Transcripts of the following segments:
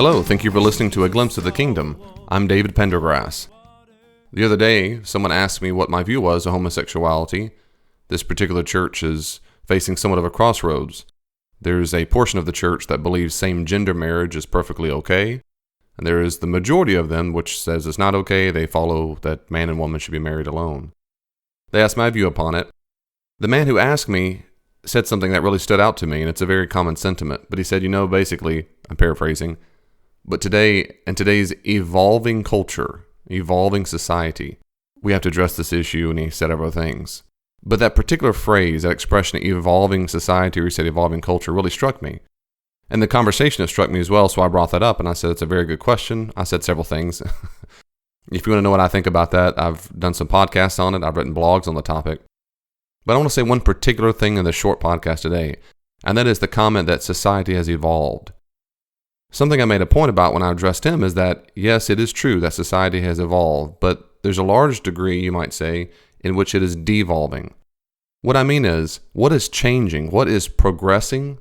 Hello, thank you for listening to A Glimpse of the Kingdom. I'm David Pendergrass. The other day, someone asked me what my view was of homosexuality. This particular church is facing somewhat of a crossroads. There's a portion of the church that believes same-gender marriage is perfectly okay, and there is the majority of them which says it's not okay. They follow that man and woman should be married alone. They asked my view upon it. The man who asked me said something that really stood out to me, and it's a very common sentiment. But he said, basically, I'm paraphrasing, but today, in today's evolving culture, evolving society, we have to address this issue, and he said other things. But that particular phrase, that expression, evolving society, or he said evolving culture, really struck me. And the conversation has struck me as well, so I brought that up, and I said, it's a very good question. I said several things. If you want to know what I think about that, I've done some podcasts on it. I've written blogs on the topic. But I want to say one particular thing in this short podcast today, and that is the comment that society has evolved. Something I made a point about when I addressed him is that, yes, it is true that society has evolved, but there's a large degree, you might say, in which it is devolving. What I mean is, what is changing, what is progressing,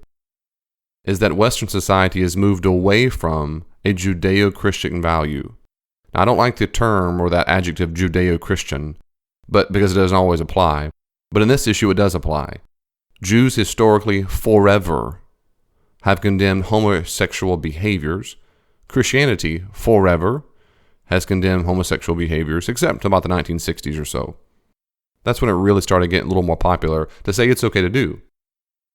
is that Western society has moved away from a Judeo-Christian value. Now, I don't like the term or that adjective Judeo-Christian, but because it doesn't always apply. But in this issue, it does apply. Jews historically forever have condemned homosexual behaviors. Christianity forever has condemned homosexual behaviors, except about the 1960s or so. That's when it really started getting a little more popular to say it's okay to do.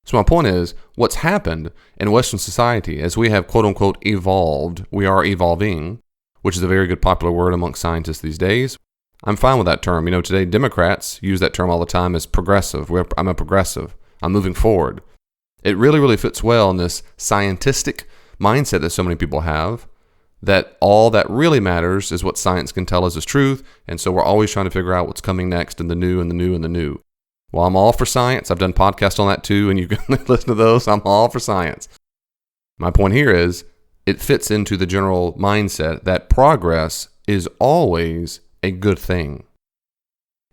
So my point is, what's happened in Western society as we have quote-unquote evolved, we are evolving, which is a very good popular word amongst scientists these days. I'm fine with that term. Today Democrats use that term all the time as progressive. I'm a progressive. I'm moving forward. It really, really fits well in this scientific mindset that so many people have, that all that really matters is what science can tell us is truth, and so we're always trying to figure out what's coming next and the new and the new and the new. Well, I'm all for science. I've done podcasts on that too, and you can listen to those. I'm all for science. My point here is, it fits into the general mindset that progress is always a good thing.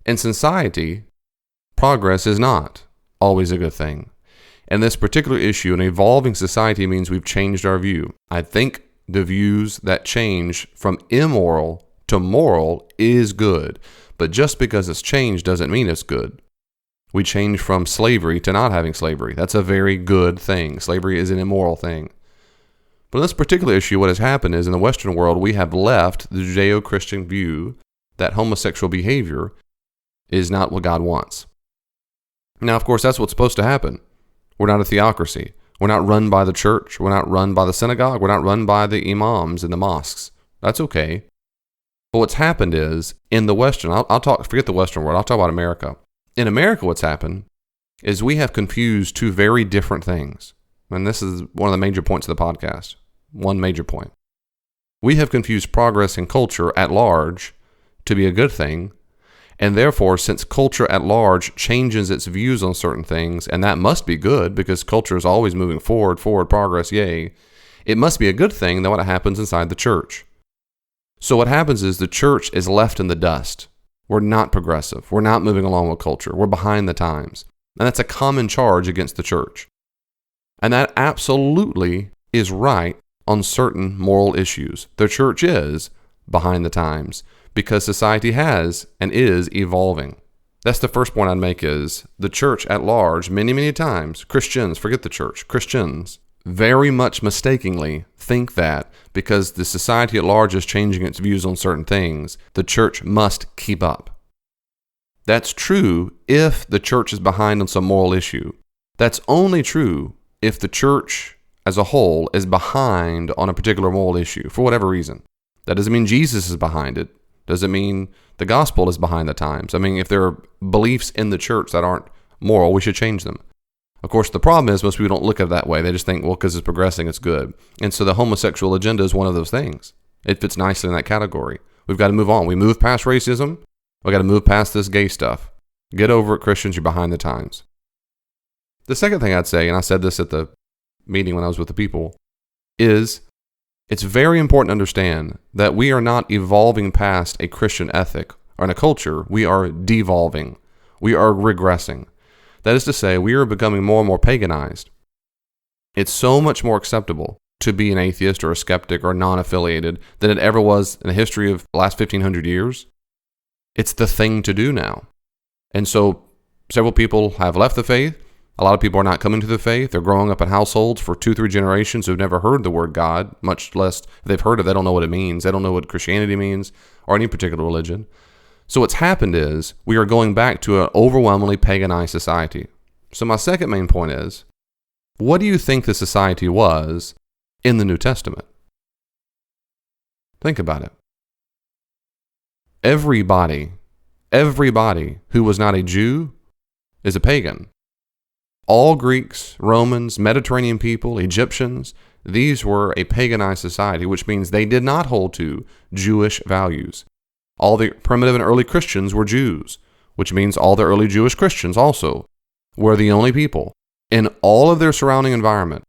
In society, progress is not always a good thing. And this particular issue, an evolving society, means we've changed our view. I think the views that change from immoral to moral is good. But just because it's changed doesn't mean it's good. We change from slavery to not having slavery. That's a very good thing. Slavery is an immoral thing. But in this particular issue, what has happened is in the Western world, we have left the Judeo-Christian view that homosexual behavior is not what God wants. Now, of course, that's what's supposed to happen. We're not a theocracy. We're not run by the church. We're not run by the synagogue. We're not run by the imams in the mosques. That's okay. But what's happened is, in the Western, forget the Western world, I'll talk about America. In America, what's happened is we have confused two very different things. And this is one of the major points of the podcast. One major point. We have confused progress in culture at large to be a good thing, and therefore, since culture at large changes its views on certain things, and that must be good because culture is always moving forward, progress, yay, it must be a good thing than what happens inside the church. So what happens is the church is left in the dust. We're not progressive. We're not moving along with culture. We're behind the times. And that's a common charge against the church. And that absolutely is right on certain moral issues. The church is behind the times because society has and is evolving. That's the first point I'd make is the church at large, many, many times, Christians, forget the church, Christians very much mistakenly think that because the society at large is changing its views on certain things, the church must keep up. That's true if the church is behind on some moral issue. That's only true if the church as a whole is behind on a particular moral issue for whatever reason. That doesn't mean Jesus is behind it. Doesn't mean the gospel is behind the times. If there are beliefs in the church that aren't moral, we should change them. Of course, the problem is most people don't look at it that way. They just think, well, because it's progressing, it's good. And so the homosexual agenda is one of those things. It fits nicely in that category. We've got to move on. We move past racism. We've got to move past this gay stuff. Get over it, Christians. You're behind the times. The second thing I'd say, and I said this at the meeting when I was with the people, is it's very important to understand that we are not evolving past a Christian ethic or in a culture. We are devolving. We are regressing. That is to say, we are becoming more and more paganized. It's so much more acceptable to be an atheist or a skeptic or non-affiliated than it ever was in the history of the last 1,500 years. It's the thing to do now. And so several people have left the faith. A lot of people are not coming to the faith. They're growing up in households for 2-3 generations who've never heard the word God, much less if they've heard it, they don't know what it means. They don't know what Christianity means or any particular religion. So what's happened is we are going back to an overwhelmingly paganized society. So my second main point is, what do you think the society was in the New Testament? Think about it. Everybody who was not a Jew is a pagan. All Greeks, Romans, Mediterranean people, Egyptians, these were a paganized society, which means they did not hold to Jewish values. All the primitive and early Christians were Jews, which means all the early Jewish Christians also were the only people in all of their surrounding environment,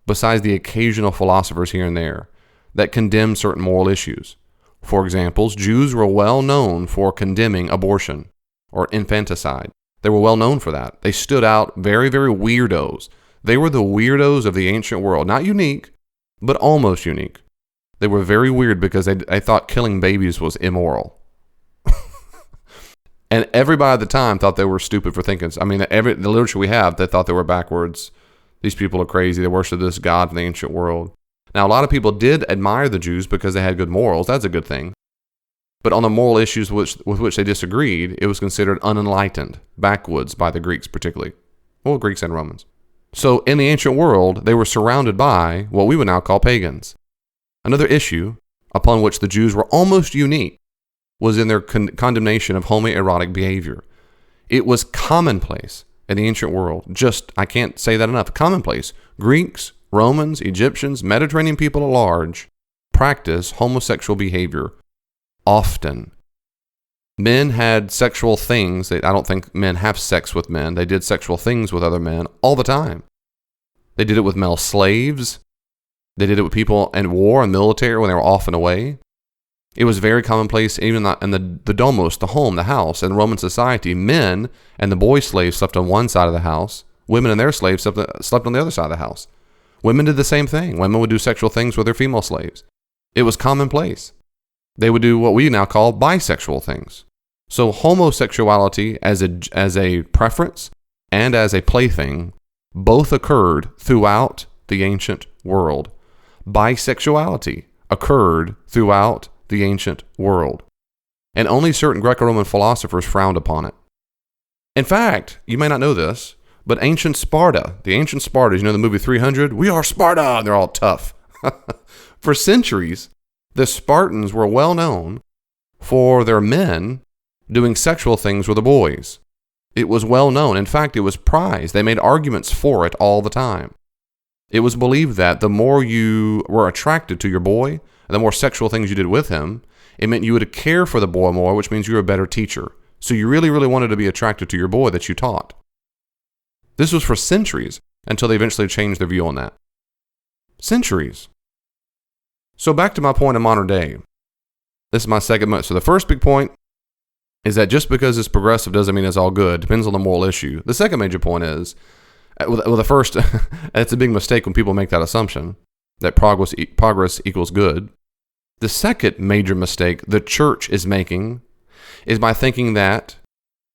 besides the occasional philosophers here and there, that condemned certain moral issues. For example, Jews were well known for condemning abortion or infanticide. They were well known for that. They stood out, very, very weirdos. They were the weirdos of the ancient world. Not unique, but almost unique. They were very weird because they thought killing babies was immoral. And everybody at the time thought they were stupid for thinking. I mean, the literature we have, they thought they were backwards. These people are crazy. They worship this God from the ancient world. Now, a lot of people did admire the Jews because they had good morals. That's a good thing. But on the moral issues with which they disagreed, it was considered unenlightened, backwoods by the Greeks particularly. Well, Greeks and Romans. So in the ancient world, they were surrounded by what we would now call pagans. Another issue upon which the Jews were almost unique was in their condemnation of homoerotic behavior. It was commonplace in the ancient world. I can't say that enough. Commonplace. Greeks, Romans, Egyptians, Mediterranean people at large practice homosexual behavior often. Men had sexual things. I don't think men have sex with men. They did sexual things with other men all the time. They did it with male slaves. They did it with people in war and military when they were off and away. It was very commonplace even in the domos, the home, the house. In Roman society, men and the boy slaves slept on one side of the house. Women and their slaves slept on the other side of the house. Women did the same thing. Women would do sexual things with their female slaves. It was commonplace. They would do what we now call bisexual things. So homosexuality as a preference and as a plaything both occurred throughout the ancient world. Bisexuality occurred throughout the ancient world. And only certain Greco-Roman philosophers frowned upon it. In fact, you may not know this, but the ancient Spartans, you know the movie 300? We are Sparta! And they're all tough. For centuries, the Spartans were well known for their men doing sexual things with the boys. It was well known. In fact, it was prized. They made arguments for it all the time. It was believed that the more you were attracted to your boy, and the more sexual things you did with him, it meant you would care for the boy more, which means you were a better teacher. So you really, really wanted to be attracted to your boy that you taught. This was for centuries until they eventually changed their view on that. Centuries. So back to my point in modern day. This is my second point. So the first big point is that just because it's progressive doesn't mean it's all good. It depends on the moral issue. The second major point is, well, the first, it's a big mistake when people make that assumption that progress equals good. The second major mistake the church is making is by thinking that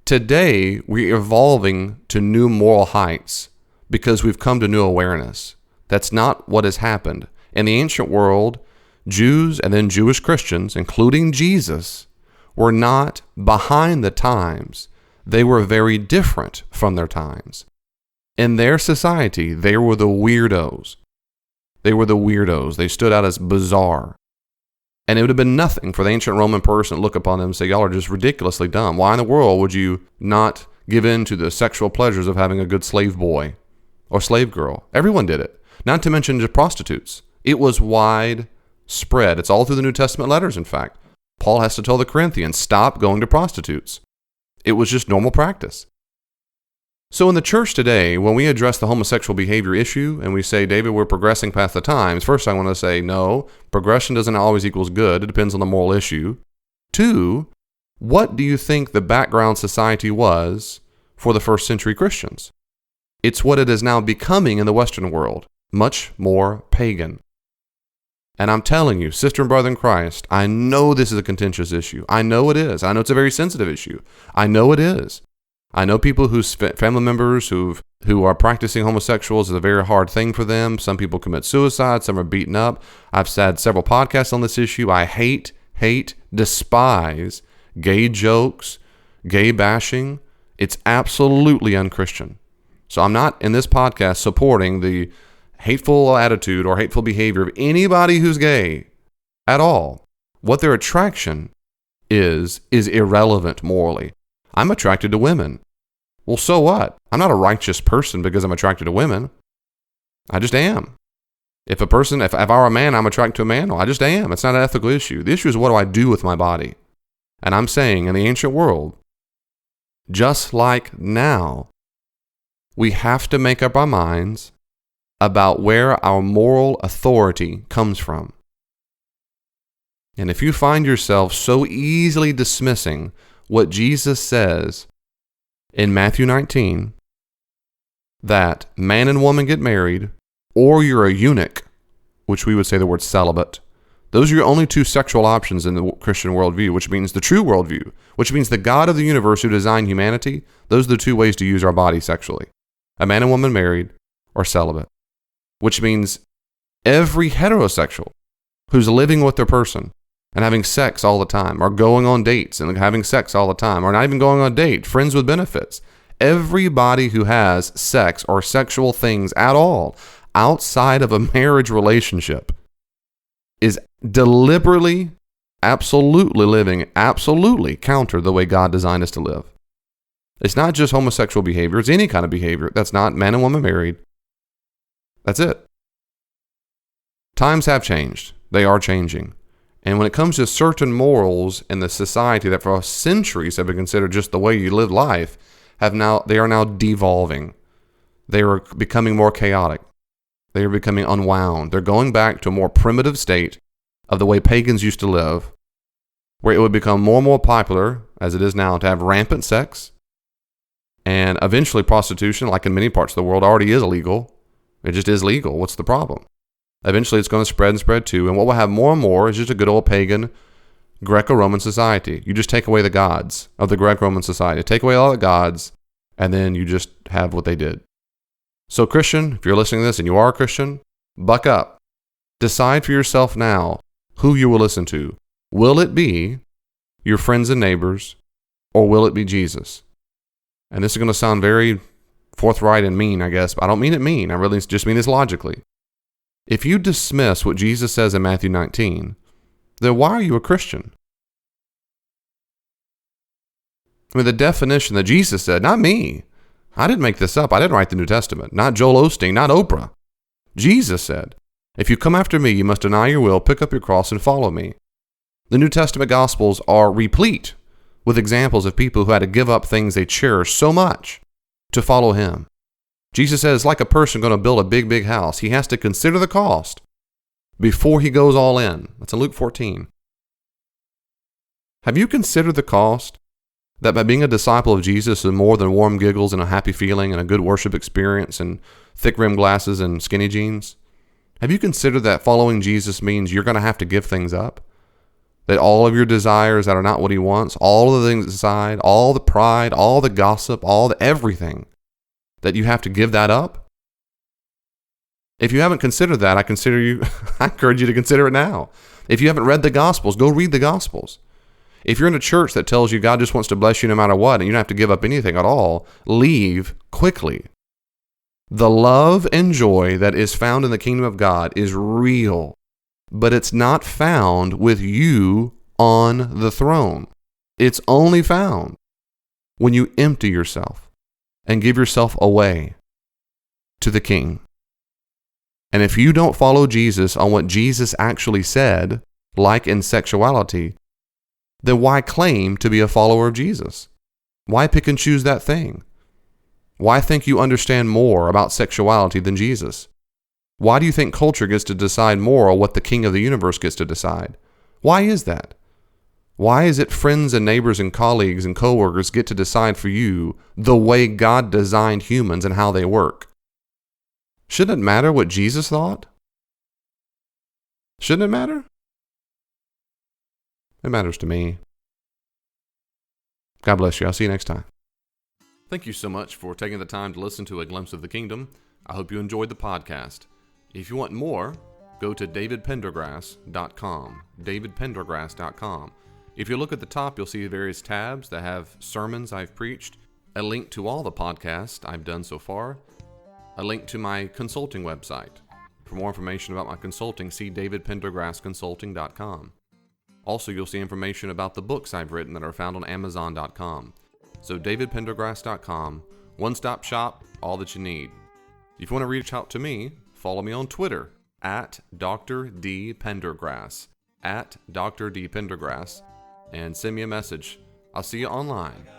today we're evolving to new moral heights because we've come to new awareness. That's not what has happened. In the ancient world, Jews and then Jewish Christians, including Jesus, were not behind the times. They were very different from their times. In their society, they were the weirdos. They stood out as bizarre. And it would have been nothing for the ancient Roman person to look upon them and say, y'all are just ridiculously dumb. Why in the world would you not give in to the sexual pleasures of having a good slave boy or slave girl? Everyone did it. Not to mention just prostitutes. It was widespread. It's all through the New Testament letters, in fact. Paul has to tell the Corinthians, stop going to prostitutes. It was just normal practice. So in the church today, when we address the homosexual behavior issue and we say, David, we're progressing past the times, first I want to say, no, progression doesn't always equals good. It depends on the moral issue. 2, what do you think the background society was for the first century Christians? It's what it is now becoming in the Western world. much more pagan. And I'm telling you, sister and brother in Christ, I know this is a contentious issue. I know it is. I know it's a very sensitive issue. I know it is. I know people whose family members who are practicing homosexuals is a very hard thing for them. Some people commit suicide. Some are beaten up. I've had several podcasts on this issue. I hate, despise gay jokes, gay bashing. It's absolutely unchristian. So I'm not in this podcast supporting the hateful attitude or hateful behavior of anybody who's gay at all. What their attraction is irrelevant morally. I'm attracted to women. Well, so what? I'm not a righteous person because I'm attracted to women. I just am. If I were a man, I'm attracted to a man. Well, I just am. It's not an ethical issue. The issue is, what do I do with my body? And I'm saying, in the ancient world, just like now, we have to make up our minds about where our moral authority comes from. And if you find yourself so easily dismissing what Jesus says in Matthew 19, that man and woman get married, or you're a eunuch, which we would say the word celibate, those are your only two sexual options in the Christian worldview, which means the true worldview, which means the God of the universe who designed humanity. Those are the two ways to use our body sexually: a man and woman married, or celibate. Which means every heterosexual who's living with their person and having sex all the time, or going on dates and having sex all the time, or not even going on a date, friends with benefits. Everybody who has sex or sexual things at all outside of a marriage relationship is deliberately, absolutely living absolutely counter the way God designed us to live. It's not just homosexual behavior. It's any kind of behavior that's not man and woman married. That's it. Times have changed. They are changing. And when it comes to certain morals in the society that for centuries have been considered just the way you live life, they are now devolving. They are becoming more chaotic. They are becoming unwound. They're going back to a more primitive state of the way pagans used to live, where it would become more and more popular, as it is now, to have rampant sex. And eventually prostitution, like in many parts of the world, already is illegal. It just is legal. What's the problem? Eventually it's going to spread and spread too. And what we'll have more and more is just a good old pagan Greco-Roman society. You just take away the gods of the Greco-Roman society. Take away all the gods, and then you just have what they did. So Christian, if you're listening to this and you are a Christian, buck up. Decide for yourself now who you will listen to. Will it be your friends and neighbors, or will it be Jesus? And this is going to sound very forthright and mean, I guess, but I don't mean it mean. I really just mean this logically. If you dismiss what Jesus says in Matthew 19, then why are you a Christian? I mean, the definition that Jesus said, not me. I didn't make this up. I didn't write the New Testament. Not Joel Osteen, not Oprah. Jesus said, if you come after me, you must deny your will, pick up your cross, and follow me. The New Testament Gospels are replete with examples of people who had to give up things they cherish so much to follow him. Jesus says, like a person going to build a big, big house, he has to consider the cost before he goes all in. That's in Luke 14. Have you considered the cost that by being a disciple of Jesus is more than warm giggles and a happy feeling and a good worship experience and thick rimmed glasses and skinny jeans? Have you considered that following Jesus means you're going to have to give things up? That all of your desires that are not what he wants, all of the things aside, all the pride, all the gossip, all the everything, that you have to give that up? If you haven't considered that, I encourage you to consider it now. If you haven't read the Gospels, go read the Gospels. If you're in a church that tells you God just wants to bless you no matter what, and you don't have to give up anything at all, leave quickly. The love and joy that is found in the kingdom of God is real, but it's not found with you on the throne. It's only found when you empty yourself and give yourself away to the King. And if you don't follow Jesus on what Jesus actually said, like in sexuality, then why claim to be a follower of Jesus? Why pick and choose that thing? Why think you understand more about sexuality than Jesus? Why do you think culture gets to decide more on what the King of the universe gets to decide? Why is that? Why is it friends and neighbors and colleagues and coworkers get to decide for you the way God designed humans and how they work? Shouldn't it matter what Jesus thought? Shouldn't it matter? It matters to me. God bless you. I'll see you next time. Thank you so much for taking the time to listen to A Glimpse of the Kingdom. I hope you enjoyed the podcast. If you want more, go to davidpendergrass.com. davidpendergrass.com. If you look at the top, you'll see various tabs that have sermons I've preached, a link to all the podcasts I've done so far, a link to my consulting website. For more information about my consulting, see davidpendergrassconsulting.com. Also, you'll see information about the books I've written that are found on amazon.com. So davidpendergrass.com, one-stop shop, all that you need. If you want to reach out to me, follow me on Twitter at Dr. D. Pendergrass, at Dr. D. Pendergrass, and send me a message. I'll see you online.